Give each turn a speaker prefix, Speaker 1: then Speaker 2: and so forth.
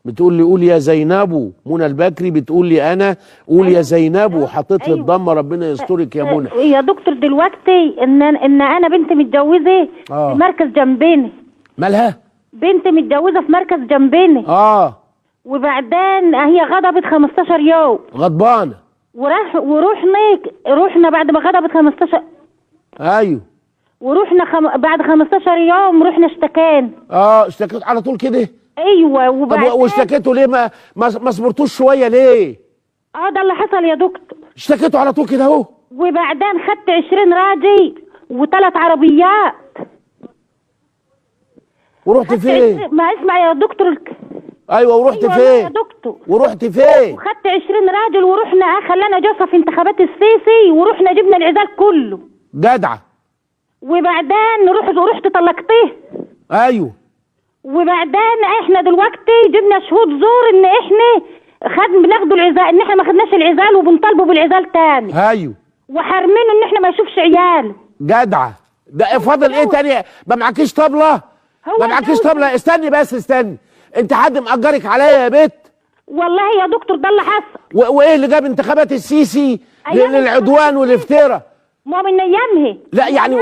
Speaker 1: بتقول لي قول يا زينبو. منى البكري بتقول لي انا قول يا زينبو، وحطيت لي الضمه. ربنا يسترك يا منى.
Speaker 2: يا دكتور دلوقتي ان انا بنتي متجوزه في مركز جنبنا.
Speaker 1: مالها؟
Speaker 2: بنتي متجوزه في مركز جنبنا. وبعدين هي غضبت 15 يوم.
Speaker 1: غضبانه.
Speaker 2: ورحنا بعد ما غضبت 15.
Speaker 1: ايوه.
Speaker 2: ورحنا بعد 15 يوم رحنا اشتكينا.
Speaker 1: اشتكيت على طول كده؟
Speaker 2: ايوه. وبعدين
Speaker 1: طب واشتكيتوا ليه؟ ما صبرتوش شويه ليه؟
Speaker 2: ده اللي حصل يا دكتور.
Speaker 1: اشتكيتوا على طول كده اهو.
Speaker 2: وبعدين خدت 20 راجل و3 عربيات.
Speaker 1: ورحت فين؟
Speaker 2: ما اسمع يا دكتور.
Speaker 1: ايوه ورحت فين؟
Speaker 2: يا دكتور.
Speaker 1: ورحت فين؟
Speaker 2: وخدت 20 راجل ورحنا خلانا جوزها في انتخابات السيسي، ورحنا جبنا العزال كله.
Speaker 1: جدعه.
Speaker 2: وبعدين رحت طلقتيه.
Speaker 1: ايوه.
Speaker 2: وبعدين احنا دلوقتي جبنا شهود زور ان احنا بناخدوا العزال، ان احنا ما خدناش العزال وبنطالبوا بالعزال تاني.
Speaker 1: ايوه.
Speaker 2: وحارمينه ان احنا ما يشوفش عياله.
Speaker 1: جدعه. ده فاضل ايه تاني؟ ما معكيش طبله؟ ما معكيش طبله؟ استني بس استني. انت حد مأجرك عليا يا بت؟
Speaker 2: والله يا دكتور ده اللي حصل.
Speaker 1: وايه اللي جاب انتخابات السيسي للعدوان والافتراء؟
Speaker 2: ما من ايامها.
Speaker 1: لا يعني